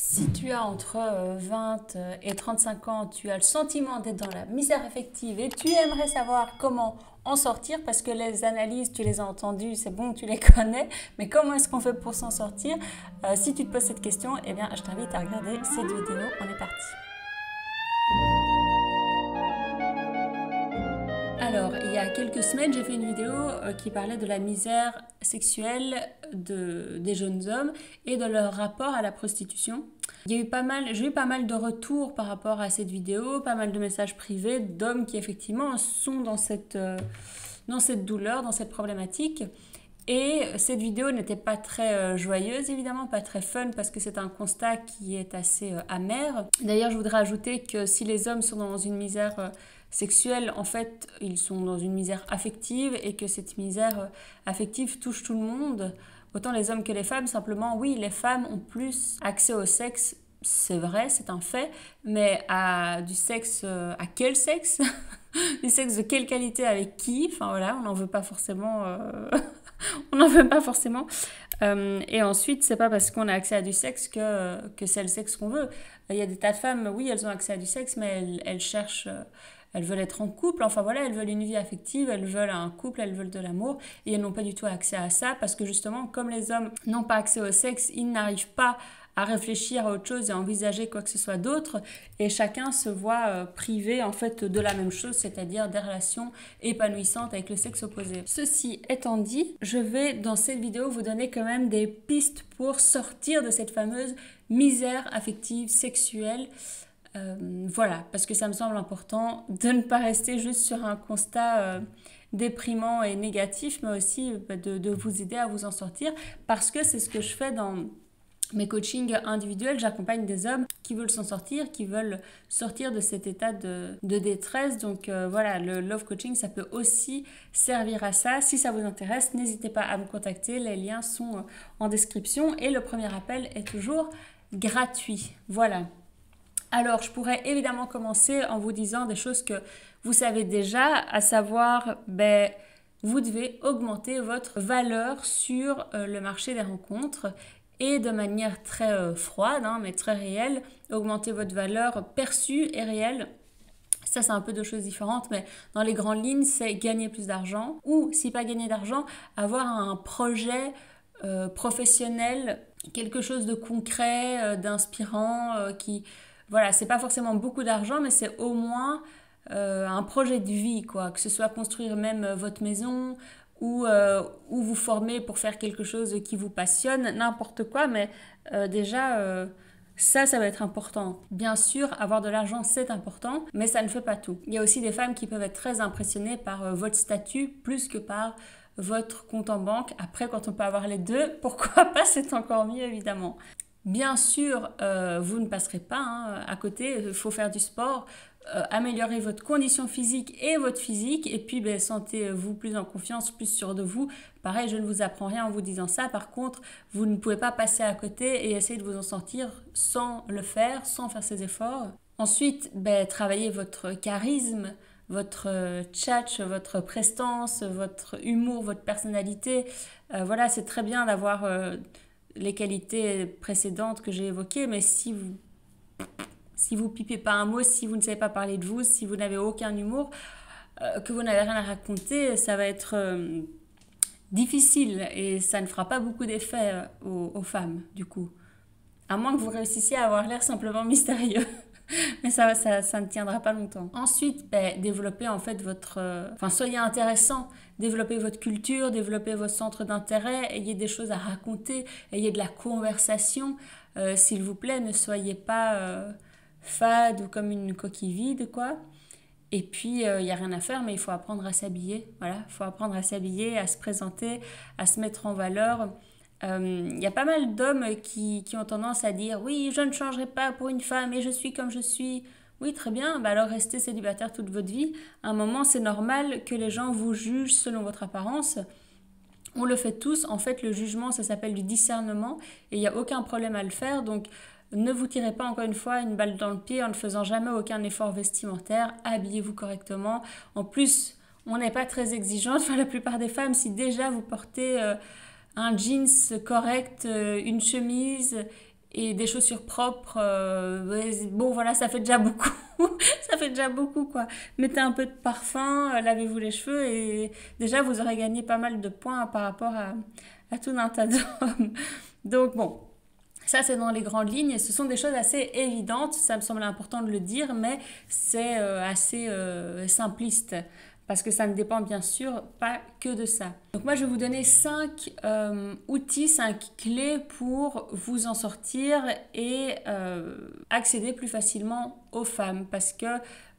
Si tu as entre 20 et 35 ans, tu as le sentiment d'être dans la misère affective et tu aimerais savoir comment en sortir parce que les analyses, tu les as entendues, c'est bon, tu les connais, mais comment est-ce qu'on fait pour s'en sortir? Si tu te poses cette question, eh bien, je t'invite à regarder cette vidéo. On est parti. Alors, il y a quelques semaines, j'ai fait une vidéo qui parlait de la misère sexuelle des jeunes hommes et de leur rapport à la prostitution. J'ai eu pas mal de retours par rapport à cette vidéo, pas mal de messages privés d'hommes qui effectivement sont dans cette douleur, dans cette problématique. Et cette vidéo n'était pas très joyeuse, évidemment, pas très fun, parce que c'est un constat qui est assez amer. D'ailleurs, je voudrais ajouter que si les hommes sont dans une misère sexuelle, en fait, ils sont dans une misère affective, et que cette misère affective touche tout le monde, autant les hommes que les femmes. Simplement, oui, les femmes ont plus accès au sexe, c'est vrai, c'est un fait, mais à du sexe, à quel sexe? Du sexe de quelle qualité, avec qui? Enfin voilà, on n'en veut pas forcément... on n'en veut pas forcément. Et ensuite, c'est pas parce qu'on a accès à du sexe que c'est le sexe qu'on veut. Il y a des tas de femmes, oui, elles ont accès à du sexe, mais elles cherchent, elles veulent être en couple. Enfin voilà, elles veulent une vie affective, elles veulent un couple, elles veulent de l'amour. Et elles n'ont pas du tout accès à ça parce que justement, comme les hommes n'ont pas accès au sexe, ils n'arrivent pas à réfléchir à autre chose et à envisager quoi que ce soit d'autre, et chacun se voit privé en fait de la même chose, c'est-à-dire des relations épanouissantes avec le sexe opposé. Ceci étant dit, je vais dans cette vidéo vous donner quand même des pistes pour sortir de cette fameuse misère affective sexuelle. Voilà, parce que ça me semble important de ne pas rester juste sur un constat déprimant et négatif, mais aussi de vous aider à vous en sortir, parce que c'est ce que je fais dans mes coachings individuels. J'accompagne des hommes qui veulent s'en sortir, qui veulent sortir de cet état de détresse. Donc voilà, le love coaching, ça peut aussi servir à ça. Si ça vous intéresse, n'hésitez pas à me contacter. Les liens sont en description et le premier appel est toujours gratuit. Voilà. Alors, je pourrais évidemment commencer en vous disant des choses que vous savez déjà, à savoir, vous devez augmenter votre valeur sur le marché des rencontres. Et de manière très froide, mais très réelle, augmenter votre valeur perçue et réelle. Ça, c'est un peu deux choses différentes, mais dans les grandes lignes, c'est gagner plus d'argent, ou si pas gagner d'argent, avoir un projet professionnel, quelque chose de concret, d'inspirant, qui... Voilà, c'est pas forcément beaucoup d'argent, mais c'est au moins un projet de vie, quoi. Que ce soit construire même votre maison, ou vous former pour faire quelque chose qui vous passionne, n'importe quoi, mais déjà, ça va être important. Bien sûr, avoir de l'argent, c'est important, mais ça ne fait pas tout. Il y a aussi des femmes qui peuvent être très impressionnées par votre statut, plus que par votre compte en banque. Après, quand on peut avoir les deux, pourquoi pas, c'est encore mieux, évidemment. Bien sûr, vous ne passerez pas à côté, il faut faire du sport, améliorer votre condition physique et votre physique, et puis sentez-vous plus en confiance, plus sûr de vous. Pareil, je ne vous apprends rien en vous disant ça, par contre, vous ne pouvez pas passer à côté et essayer de vous en sortir sans le faire, sans faire ces efforts. Ensuite, travaillez votre charisme, votre tchatch, votre prestance, votre humour, votre personnalité. Voilà, c'est très bien d'avoir... les qualités précédentes que j'ai évoquées, mais si vous pipez pas un mot, si vous ne savez pas parler de vous, si vous n'avez aucun humour, que vous n'avez rien à raconter, ça va être difficile et ça ne fera pas beaucoup d'effet aux femmes, du coup. À moins que vous réussissiez à avoir l'air simplement mystérieux. Mais ça ne tiendra pas longtemps. Ensuite, développez en fait soyez intéressant, développez votre culture, développez vos centres d'intérêt, ayez des choses à raconter, ayez de la conversation. S'il vous plaît, ne soyez pas fade ou comme une coquille vide, quoi. Et puis, il n'y a rien à faire, mais il faut apprendre à s'habiller. Voilà, il faut apprendre à s'habiller, à se présenter, à se mettre en valeur. Y a pas mal d'hommes qui ont tendance à dire « Oui, je ne changerai pas pour une femme et je suis comme je suis ». Oui, très bien, alors restez célibataire toute votre vie. À un moment, c'est normal que les gens vous jugent selon votre apparence. On le fait tous. En fait, le jugement, ça s'appelle du discernement et il n'y a aucun problème à le faire. Donc, ne vous tirez pas encore une fois une balle dans le pied en ne faisant jamais aucun effort vestimentaire. Habillez-vous correctement. En plus, on n'est pas très exigeante. Enfin, la plupart des femmes, si déjà vous portez... un jeans correct, une chemise et des chaussures propres, bon voilà, ça fait déjà beaucoup. Ça fait déjà beaucoup quoi. Mettez un peu de parfum, lavez-vous les cheveux et déjà vous aurez gagné pas mal de points par rapport à tout un tas d'hommes. Donc bon, ça, c'est dans les grandes lignes et ce sont des choses assez évidentes, ça me semble important de le dire, mais c'est assez simpliste parce que ça ne dépend bien sûr pas que de ça. Donc moi, je vais vous donner 5 outils, 5 clés pour vous en sortir et accéder plus facilement aux femmes parce que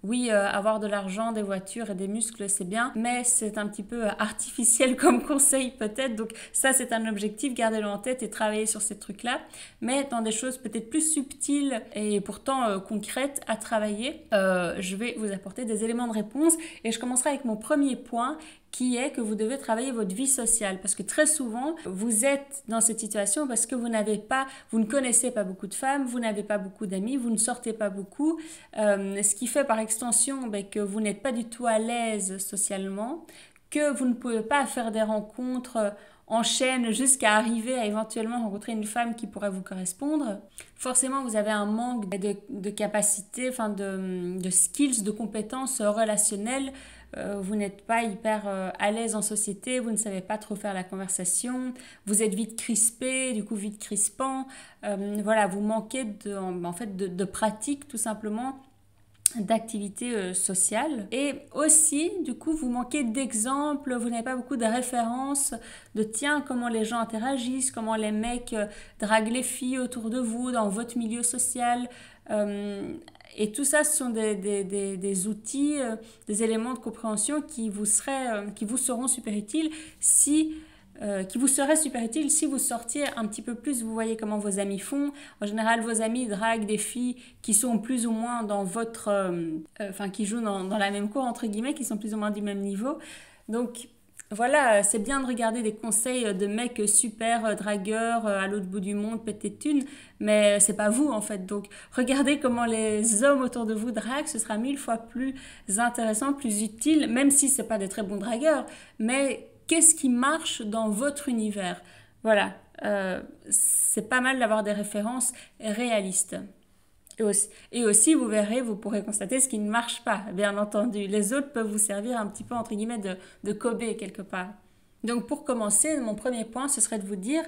oui, avoir de l'argent, des voitures et des muscles, c'est bien, mais c'est un petit peu artificiel comme conseil peut-être. Donc ça, c'est un objectif, gardez-le en tête et travaillez sur ces trucs-là. Mais dans des choses peut-être plus subtiles et pourtant concrètes à travailler, je vais vous apporter des éléments de réponse. Et je commencerai avec mon premier point qui est que vous devez travailler votre vie sociale. Parce que très souvent, vous êtes dans cette situation parce que vous ne connaissez pas beaucoup de femmes, vous n'avez pas beaucoup d'amis, vous ne sortez pas beaucoup. Ce qui fait par extension que vous n'êtes pas du tout à l'aise socialement, que vous ne pouvez pas faire des rencontres en chaîne jusqu'à arriver à éventuellement rencontrer une femme qui pourrait vous correspondre. Forcément, vous avez un manque de capacité, de skills, de compétences relationnelles. Vous n'êtes pas hyper à l'aise en société, vous ne savez pas trop faire la conversation, vous êtes vite crispé, du coup vite crispant. Voilà, vous manquez de pratique tout simplement, d'activités sociales. Et aussi, du coup, vous manquez d'exemples, vous n'avez pas beaucoup de références de tiens, comment les gens interagissent, comment les mecs draguent les filles autour de vous, dans votre milieu social. Et tout ça, ce sont des outils, des éléments de compréhension qui vous seront super utiles si vous sortiez un petit peu plus, vous voyez comment vos amis font. En général, vos amis draguent des filles qui sont plus ou moins dans qui jouent dans la même cour, entre guillemets, qui sont plus ou moins du même niveau. Donc, voilà, c'est bien de regarder des conseils de mecs super dragueurs à l'autre bout du monde, pétés de thunes, mais c'est pas vous en fait. Donc, regardez comment les hommes autour de vous draguent, ce sera 1000 fois plus intéressant, plus utile, même si c'est pas des très bons dragueurs, mais qu'est-ce qui marche dans votre univers? Voilà, c'est pas mal d'avoir des références réalistes. Et aussi, vous verrez, vous pourrez constater ce qui ne marche pas, bien entendu. Les autres peuvent vous servir un petit peu, entre guillemets, de Kobe quelque part. Donc, pour commencer, mon premier point, ce serait de vous dire,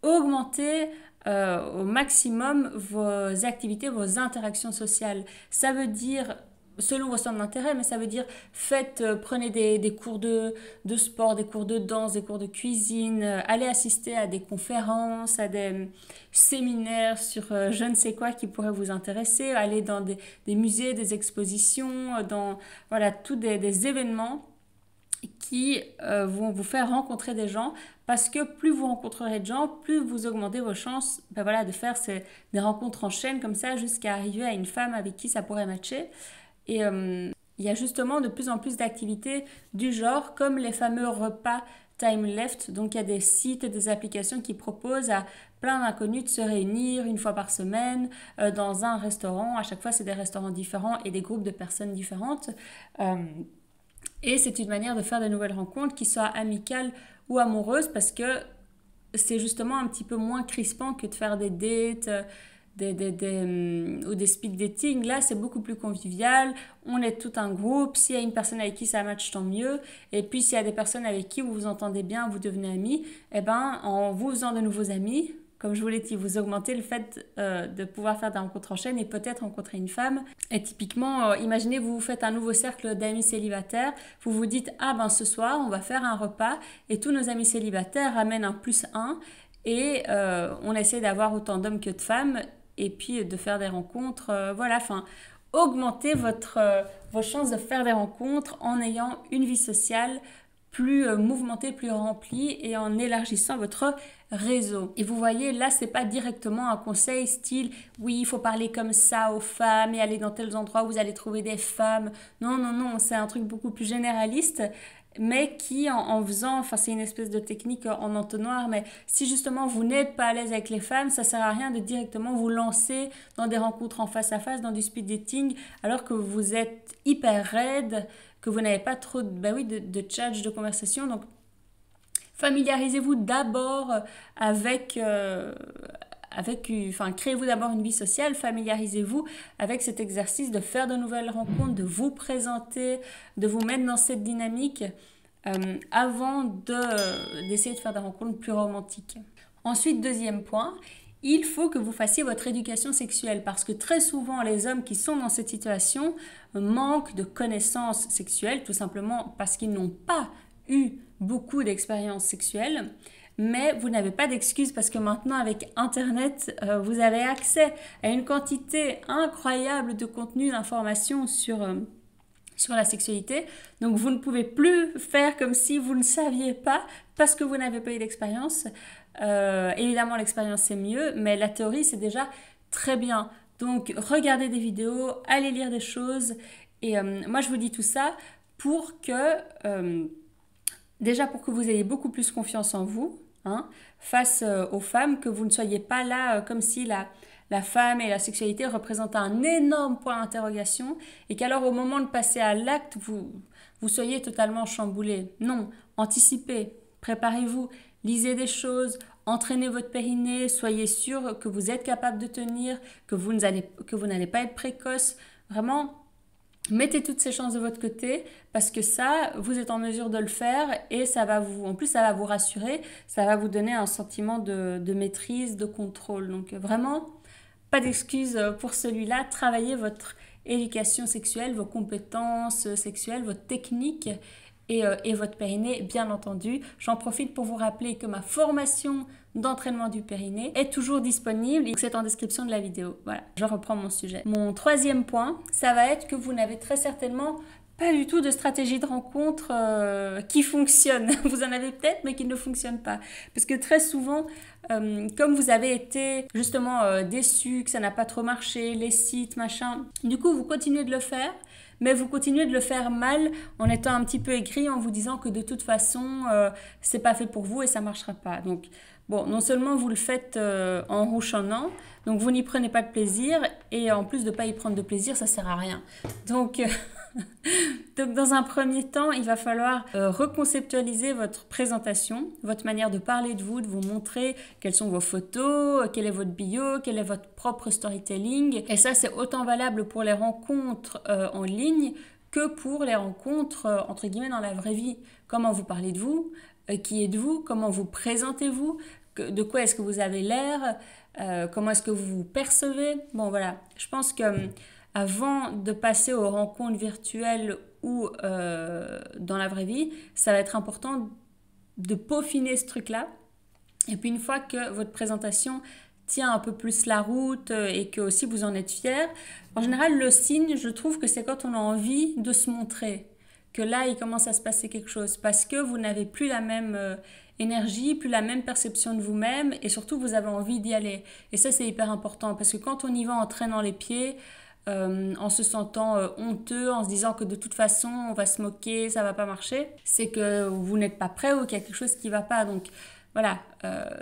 augmentez au maximum vos activités, vos interactions sociales. Ça veut dire selon vos centres d'intérêt, mais ça veut dire prenez des cours de sport, des cours de danse, des cours de cuisine, allez assister à des conférences, à des séminaires sur je ne sais quoi qui pourrait vous intéresser, allez dans des musées, des expositions, voilà, tous des événements qui vont vous faire rencontrer des gens parce que plus vous rencontrerez de gens, plus vous augmentez vos chances de faire des rencontres en chaîne comme ça jusqu'à arriver à une femme avec qui ça pourrait matcher. Et il y a justement de plus en plus d'activités du genre, comme les fameux repas time left. Donc il y a des sites et des applications qui proposent à plein d'inconnus de se réunir une fois par semaine dans un restaurant. À chaque fois, c'est des restaurants différents et des groupes de personnes différentes. Et c'est une manière de faire de nouvelles rencontres qui soient amicales ou amoureuses parce que c'est justement un petit peu moins crispant que de faire des dates ou des speed dating. Là, c'est beaucoup plus convivial. On est tout un groupe. S'il y a une personne avec qui ça match, tant mieux. Et puis, s'il y a des personnes avec qui vous vous entendez bien, vous devenez amis, en vous faisant de nouveaux amis, comme je vous l'ai dit, vous augmentez le fait de pouvoir faire des rencontres en chaîne et peut-être rencontrer une femme. Et typiquement, imaginez, vous faites un nouveau cercle d'amis célibataires. Vous vous dites, ce soir, on va faire un repas et tous nos amis célibataires ramènent un +1 et on essaie d'avoir autant d'hommes que de femmes et puis de faire des rencontres. Augmentez vos chances de faire des rencontres en ayant une vie sociale plus mouvementée, plus remplie et en élargissant votre réseau. Et vous voyez, là, c'est pas directement un conseil style « oui, il faut parler comme ça aux femmes et aller dans tels endroits où vous allez trouver des femmes ». Non, c'est un truc beaucoup plus généraliste, mais qui en faisant, c'est une espèce de technique en entonnoir, mais si justement vous n'êtes pas à l'aise avec les femmes, ça sert à rien de directement vous lancer dans des rencontres en face à face, dans du speed dating, alors que vous êtes hyper raide, que vous n'avez pas trop de tchatch, de conversation. Donc familiarisez-vous d'abord avec créez-vous d'abord une vie sociale, familiarisez-vous avec cet exercice de faire de nouvelles rencontres, de vous présenter, de vous mettre dans cette dynamique avant d'essayer de faire des rencontres plus romantiques. Ensuite, deuxième point, il faut que vous fassiez votre éducation sexuelle parce que très souvent les hommes qui sont dans cette situation manquent de connaissances sexuelles tout simplement parce qu'ils n'ont pas eu beaucoup d'expériences sexuelles. Mais vous n'avez pas d'excuse parce que maintenant avec Internet, vous avez accès à une quantité incroyable de contenu, d'informations sur la sexualité. Donc vous ne pouvez plus faire comme si vous ne saviez pas parce que vous n'avez pas eu d'expérience. Évidemment l'expérience c'est mieux, mais la théorie c'est déjà très bien. Donc regardez des vidéos, allez lire des choses. Et moi je vous dis tout ça pour que, déjà pour que vous ayez beaucoup plus confiance en vous, face aux femmes, que vous ne soyez pas là comme si la femme et la sexualité représentaient un énorme point d'interrogation et qu'alors au moment de passer à l'acte, vous soyez totalement chamboulé. Non, anticipez, préparez-vous, lisez des choses, entraînez votre périnée, soyez sûr que vous êtes capable de tenir, que vous n'allez pas être précoce. Vraiment, mettez toutes ces chances de votre côté parce que ça, vous êtes en mesure de le faire et en plus ça va vous rassurer, ça va vous donner un sentiment de maîtrise, de contrôle. Donc vraiment, pas d'excuses pour celui-là. Travaillez votre éducation sexuelle, vos compétences sexuelles, votre technique et votre périnée, bien entendu. J'en profite pour vous rappeler que ma formation d'entraînement du périnée est toujours disponible et c'est en description de la vidéo. Voilà, je reprends mon sujet. Mon troisième point, ça va être que vous n'avez très certainement pas du tout de stratégie de rencontre qui fonctionne. Vous en avez peut-être, mais qui ne fonctionne pas. Parce que très souvent, comme vous avez été justement déçu, que ça n'a pas trop marché, les sites, machin, du coup, vous continuez de le faire, mais vous continuez de le faire mal en étant un petit peu aigri, en vous disant que de toute façon, c'est pas fait pour vous et ça marchera pas. Donc, bon, non seulement vous le faites en rouchonnant, donc vous n'y prenez pas de plaisir, et en plus de ne pas y prendre de plaisir, ça sert à rien. Donc, donc dans un premier temps, il va falloir reconceptualiser votre présentation, votre manière de parler de vous montrer quelles sont vos photos, quel est votre bio, quel est votre propre storytelling. Et ça, c'est autant valable pour les rencontres en ligne que pour les rencontres, entre guillemets, dans la vraie vie. Comment vous parlez de vous, qui êtes-vous, comment vous présentez-vous, de quoi est-ce que vous avez l'air, comment est-ce que vous vous percevez. Bon, voilà, je pense que avant de passer aux rencontres virtuelles ou dans la vraie vie, ça va être important de peaufiner ce truc-là. Et puis une fois que votre présentation tient un peu plus la route et que aussi vous en êtes fier, en général, le signe, je trouve que c'est quand on a envie de se montrer, que là, il commence à se passer quelque chose parce que vous n'avez plus la même énergie, plus la même perception de vous-même et surtout, vous avez envie d'y aller. Et ça, c'est hyper important parce que quand on y va en traînant les pieds, en se sentant honteux, en se disant que de toute façon on va se moquer, ça va pas marcher, c'est que vous n'êtes pas prêt ou qu'il y a quelque chose qui va pas. Donc voilà,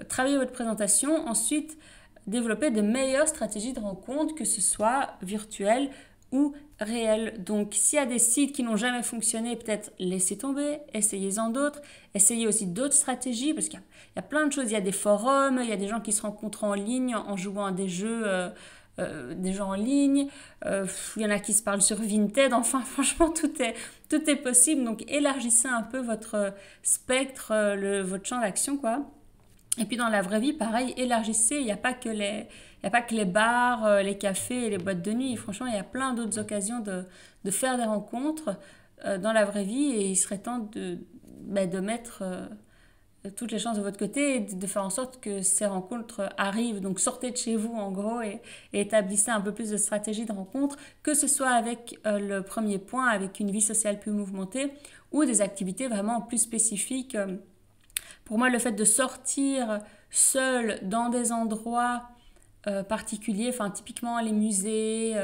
travaillez votre présentation, ensuite développez de meilleures stratégies de rencontre, que ce soit virtuelles ou réelles. Donc s'il y a des sites qui n'ont jamais fonctionné, peut-être laissez tomber, essayez-en d'autres, essayez aussi d'autres stratégies parce qu'il y a plein de choses, il y a des forums, il y a des gens qui se rencontrent en ligne en jouant à des jeux des gens en ligne, il y en a qui se parlent sur Vinted, enfin franchement tout est possible, donc élargissez un peu votre spectre, votre champ d'action quoi. Et puis dans la vraie vie pareil, élargissez, il n'y a pas que les bars, les cafés et les boîtes de nuit, franchement il y a plein d'autres occasions de faire des rencontres dans la vraie vie et il serait temps de mettre toutes les chances de votre côté et de faire en sorte que ces rencontres arrivent. Donc sortez de chez vous en gros et établissez un peu plus de stratégies de rencontre, que ce soit avec le premier point, avec une vie sociale plus mouvementée ou des activités vraiment plus spécifiques. Pour moi, le fait de sortir seul dans des endroits particuliers, enfin typiquement les musées,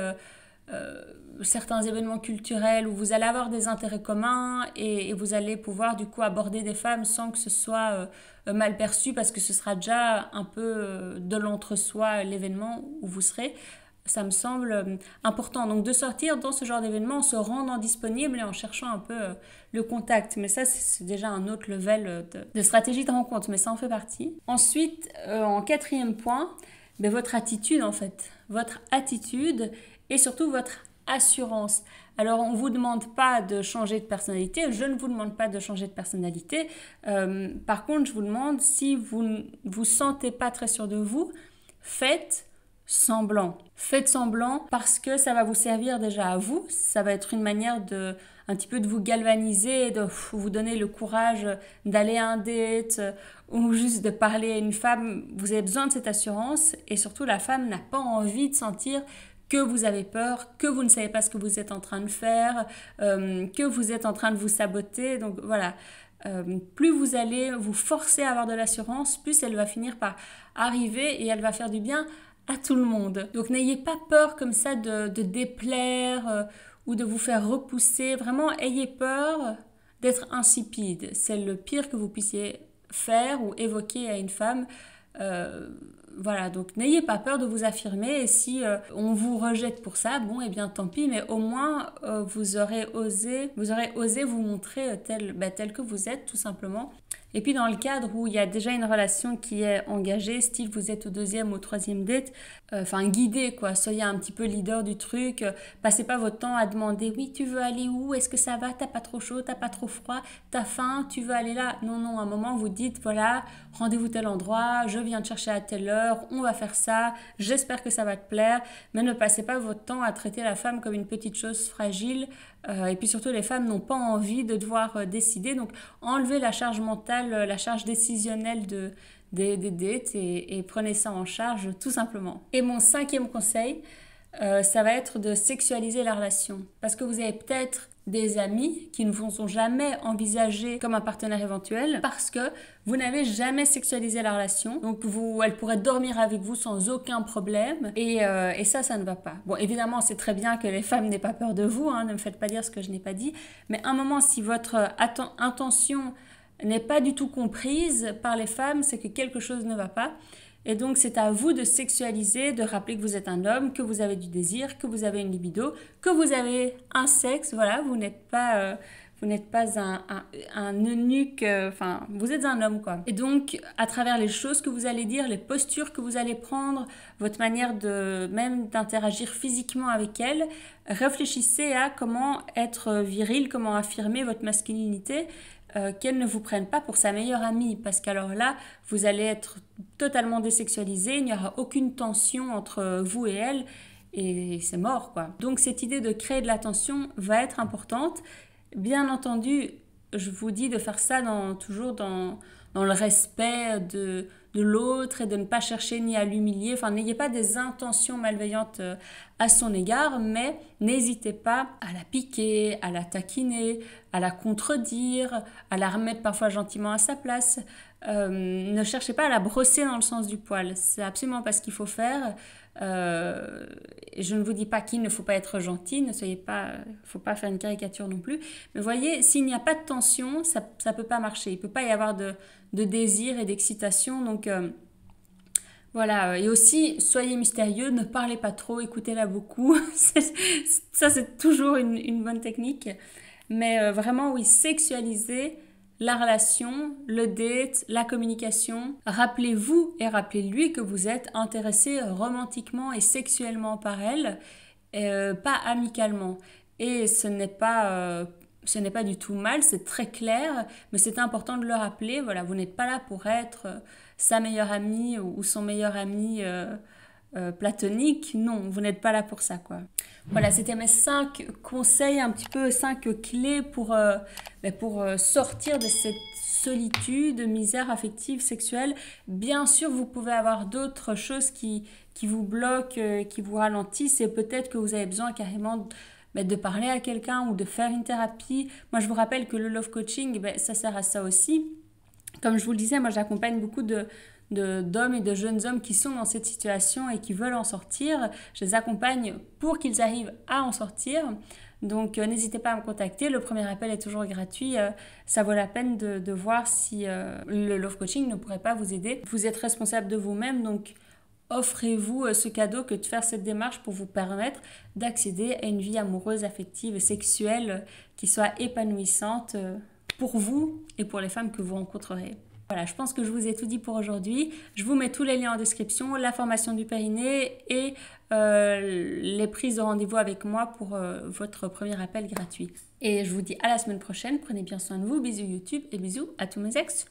certains événements culturels où vous allez avoir des intérêts communs et vous allez pouvoir du coup aborder des femmes sans que ce soit mal perçu parce que ce sera déjà un peu de l'entre-soi l'événement où vous serez. Ça me semble important. Donc de sortir dans ce genre d'événement en se rendant disponible et en cherchant un peu le contact. Mais ça, c'est déjà un autre level de stratégie de rencontre, mais ça en fait partie. Ensuite, en quatrième point, ben, votre attitude en fait. Votre attitude et surtout votre assurance. Alors on ne vous demande pas de changer de personnalité, je ne vous demande pas de changer de personnalité. Par contre, je vous demande si vous ne vous sentez pas très sûr de vous, faites semblant. Faites semblant parce que ça va vous servir déjà à vous. Ça va être une manière de un petit peu de vous galvaniser, de vous donner le courage d'aller à un date ou juste de parler à une femme. Vous avez besoin de cette assurance et surtout la femme n'a pas envie de sentir que vous avez peur, que vous ne savez pas ce que vous êtes en train de faire, que vous êtes en train de vous saboter. Donc voilà, plus vous allez vous forcer à avoir de l'assurance, plus elle va finir par arriver et elle va faire du bien à tout le monde. Donc n'ayez pas peur comme ça de déplaire ou de vous faire repousser. Vraiment, ayez peur d'être insipide. C'est le pire que vous puissiez faire ou évoquer à une femme. Voilà, donc n'ayez pas peur de vous affirmer et si on vous rejette pour ça, bon, eh bien tant pis, mais au moins vous aurez osé vous montrer tel que vous êtes, tout simplement. Et puis dans le cadre où il y a déjà une relation qui est engagée, style vous êtes au 2e ou au 3e date, guidez quoi, soyez un petit peu leader du truc, passez pas votre temps à demander oui tu veux aller où, est-ce que ça va, t'as pas trop chaud, t'as pas trop froid, t'as faim, tu veux aller là. Non, à un moment vous dites voilà, rendez-vous tel endroit, je viens te chercher à telle heure, on va faire ça, j'espère que ça va te plaire, mais ne passez pas votre temps à traiter la femme comme une petite chose fragile. Et puis surtout, les femmes n'ont pas envie de devoir décider. Donc, enlevez la charge mentale, la charge décisionnelle des dates et prenez ça en charge tout simplement. Et mon 5e conseil, ça va être de sexualiser la relation. Parce que vous avez peut-être des amis qui ne vous ont jamais envisagé comme un partenaire éventuel parce que vous n'avez jamais sexualisé la relation. Donc elle pourrait dormir avec vous sans aucun problème et ça ne va pas. Bon, évidemment, c'est très bien que les femmes n'aient pas peur de vous, hein, ne me faites pas dire ce que je n'ai pas dit, mais à un moment, si votre intention n'est pas du tout comprise par les femmes, c'est que quelque chose ne va pas. Et donc, c'est à vous de sexualiser, de rappeler que vous êtes un homme, que vous avez du désir, que vous avez une libido, que vous avez un sexe. Voilà, vous n'êtes pas un eunuque, vous êtes un homme, quoi. Et donc, à travers les choses que vous allez dire, les postures que vous allez prendre, votre manière même d'interagir physiquement avec elle, réfléchissez à comment être viril, comment affirmer votre masculinité, qu'elle ne vous prenne pas pour sa meilleure amie, parce qu'alors là, vous allez être totalement désexualisé, il n'y aura aucune tension entre vous et elle, et c'est mort, quoi. Donc cette idée de créer de la tension va être importante. Bien entendu, je vous dis de faire ça toujours dans le respect de l'autre et de ne pas chercher ni à l'humilier. Enfin, n'ayez pas des intentions malveillantes à son égard, mais n'hésitez pas à la piquer, à la taquiner, à la contredire, à la remettre parfois gentiment à sa place. Ne cherchez pas à la brosser dans le sens du poil. C'est absolument pas ce qu'il faut faire. Je ne vous dis pas qu'il ne faut pas être gentil, ne soyez pas, faut pas faire une caricature non plus. Mais voyez, s'il n'y a pas de tension, ça peut pas marcher. Il peut pas y avoir de désir et d'excitation. Donc voilà. Et aussi, soyez mystérieux, ne parlez pas trop, écoutez-la beaucoup. Ça, c'est toujours une bonne technique. Mais vraiment, oui, sexualiser la relation, le date, la communication. Rappelez-vous et rappelez-lui que vous êtes intéressé romantiquement et sexuellement par elle, pas amicalement. Et ce n'est pas du tout mal, c'est très clair, mais c'est important de le rappeler. Voilà, vous n'êtes pas là pour être sa meilleure amie ou son meilleur ami platonique. Non, vous n'êtes pas là pour ça, quoi. Voilà, c'était mes 5 conseils, un petit peu 5 clés pour sortir de cette solitude, misère affective, sexuelle. Bien sûr, vous pouvez avoir d'autres choses qui vous bloquent, qui vous ralentissent, et peut-être que vous avez besoin carrément de parler à quelqu'un ou de faire une thérapie. Moi, je vous rappelle que le love coaching, ça sert à ça aussi. Comme je vous le disais, moi, j'accompagne beaucoup d'hommes et de jeunes hommes qui sont dans cette situation et qui veulent en sortir. Je les accompagne pour qu'ils arrivent à en sortir. Donc, n'hésitez pas à me contacter. Le premier appel est toujours gratuit. Ça vaut la peine de voir si le love coaching ne pourrait pas vous aider. Vous êtes responsable de vous-même, donc offrez-vous ce cadeau que de faire cette démarche pour vous permettre d'accéder à une vie amoureuse, affective et sexuelle qui soit épanouissante pour vous et pour les femmes que vous rencontrerez. Voilà, je pense que je vous ai tout dit pour aujourd'hui. Je vous mets tous les liens en description, la formation du périnée et les prises de rendez-vous avec moi pour votre premier appel gratuit. Et je vous dis à la semaine prochaine. Prenez bien soin de vous. Bisous YouTube et bisous à tous mes ex.